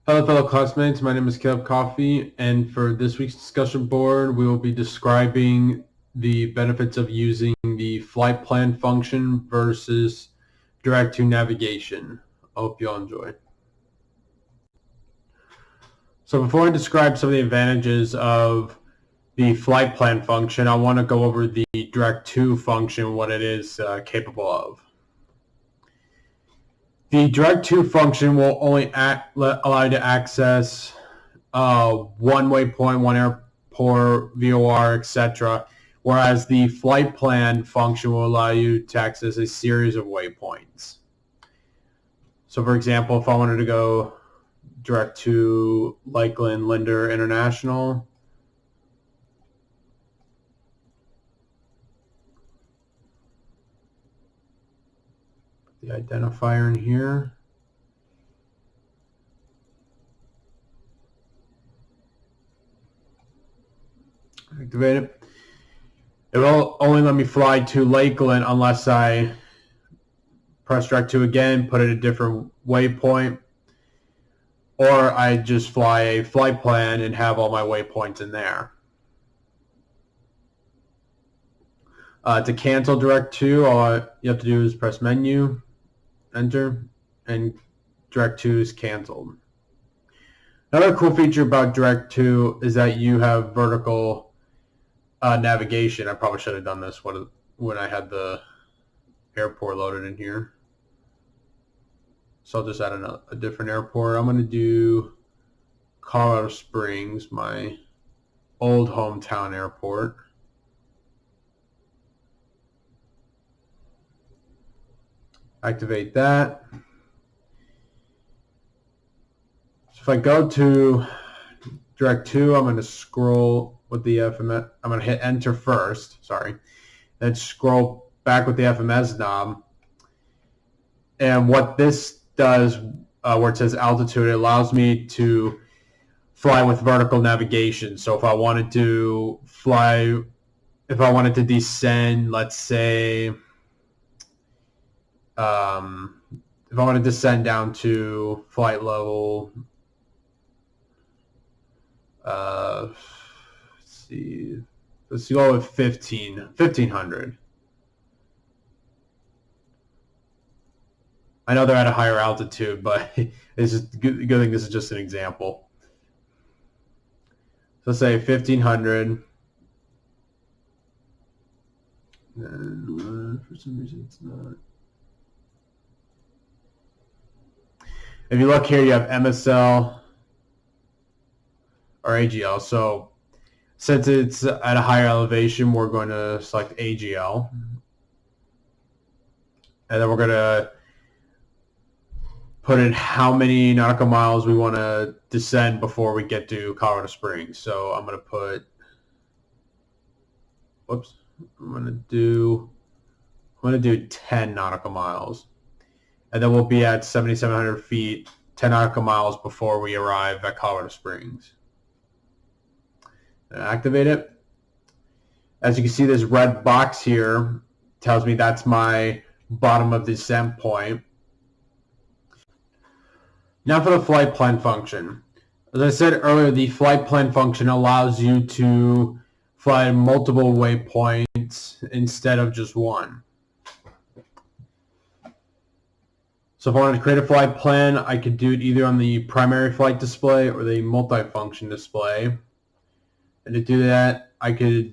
Hello, fellow classmates. My name is Caleb Coffey, and for this week's discussion board, we will be describing the benefits of using the flight plan function versus direct-to navigation. I hope you all enjoy. So before I describe some of the advantages of the flight plan function, I want to go over the direct-to function, what it is capable of. The direct-to function will only allow you to access one waypoint, one airport, VOR, etc., whereas the flight plan function will allow you to access a series of waypoints. So for example, if I wanted to go direct to Lakeland Linder International, the identifier in here. Activate it. It will only let me fly to Lakeland unless I press direct to again, put it a different waypoint, or I just fly a flight plan and have all my waypoints in there. To cancel direct to, all you have to do is press menu, enter, and direct to is canceled. Another cool feature about direct to is that you have vertical navigation. I probably should have done this when I had the airport loaded in here. So I'll just add a different airport. I'm going to do Colorado Springs, my old hometown airport. Activate that. So if I go to direct to, I'm going to scroll with the FMS. I'm going to hit enter first, then scroll back with the FMS knob. And what this does, where it says altitude, it allows me to fly with vertical navigation. So if I wanted to descend, let's say, if I want to descend down to flight level, let's go with 1500. I know they're at a higher altitude, but it's just good thing this is just an example. So let's say 1500. And for some reason it's not. If you look here, you have MSL or AGL. So since it's at a higher elevation, we're going to select AGL. And then we're going to put in how many nautical miles we want to descend before we get to Colorado Springs. So I'm going to put, I'm going to do 10 nautical miles. And then we'll be at 7,700 feet, 10 nautical miles before we arrive at Colorado Springs. And activate it. As you can see, this red box here tells me that's my bottom of descent point. Now for the flight plan function. As I said earlier, the flight plan function allows you to fly multiple waypoints instead of just one. So if I wanted to create a flight plan, I could do it either on the primary flight display or the multi-function display. And to do that, you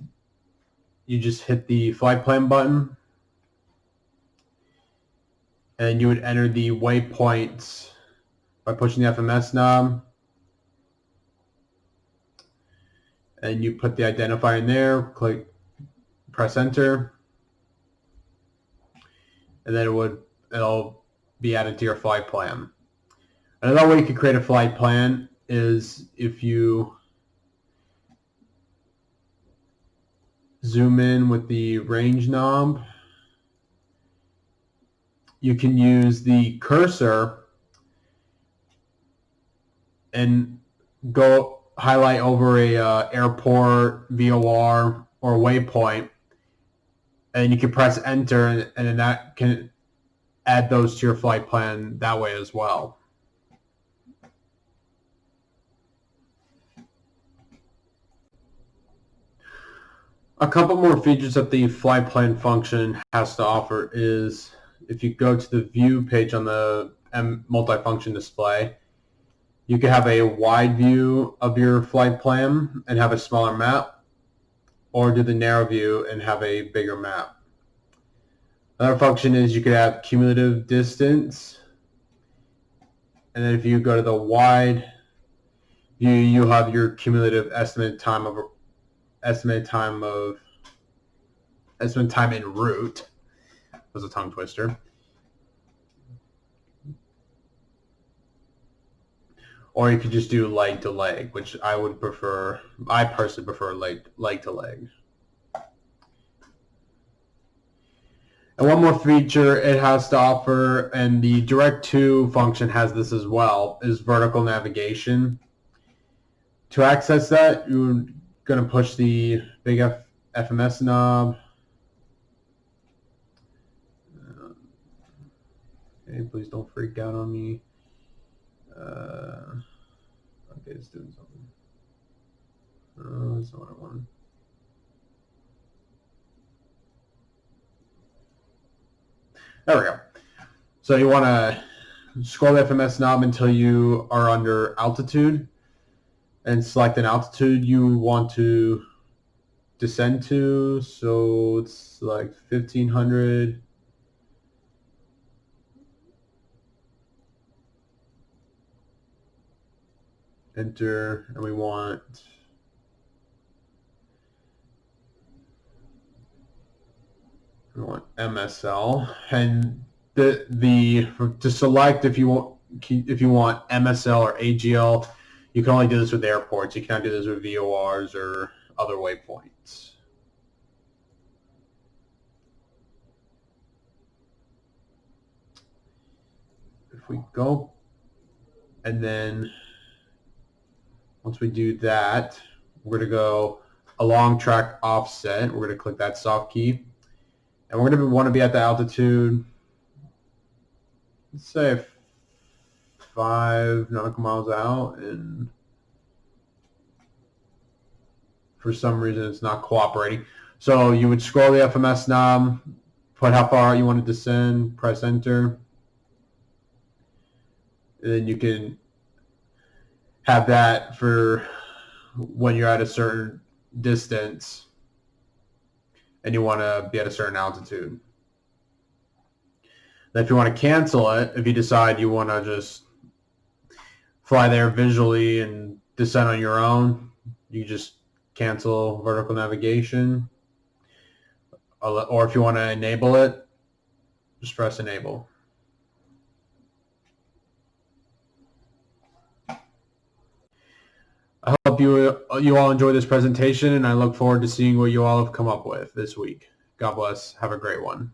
just hit the flight plan button, and you would enter the waypoints by pushing the FMS knob, and you put the identifier in there, press enter, and then it'll be added to your flight plan. Another way you could create a flight plan is if you zoom in with the range knob, you can use the cursor and go highlight over a airport, VOR, or waypoint, and you can press enter, and then that can add those to your flight plan that way as well. A couple more features that the flight plan function has to offer is if you go to the view page on the multifunction display, you can have a wide view of your flight plan and have a smaller map, or do the narrow view and have a bigger map. Another function is you could have cumulative distance, and then if you go to the wide view, you have your cumulative estimated time en route. That was a tongue twister. Or you could just do leg to leg, which I personally prefer leg to leg. And one more feature it has to offer, and the Direct To function has this as well, is vertical navigation. To access that, you're going to push the big FMS knob. Okay, please don't freak out on me. Okay, it's doing something. That's not what I wanted. There we go. So you want to scroll the FMS knob until you are under altitude and select an altitude you want to descend to. So it's like 1500. Enter, and we want MSL, and to select if you want MSL or AGL, you can only do this with airports. You can't do this with VORs or other waypoints. If we go, and then once we do that, we're going to go along track offset. We're going to click that soft key. And we're going to want to be at the altitude, let's say 5 nautical miles out. And for some reason, it's not cooperating. So you would scroll the FMS knob, put how far you want to descend, press enter. And then you can have that for when you're at a certain distance and you want to be at a certain altitude. Then if you want to cancel it, if you decide you want to just fly there visually and descend on your own, you just cancel vertical navigation. Or if you want to enable it, just press enable. I hope you all enjoy this presentation, and I look forward to seeing what you all have come up with this week. God bless. Have a great one.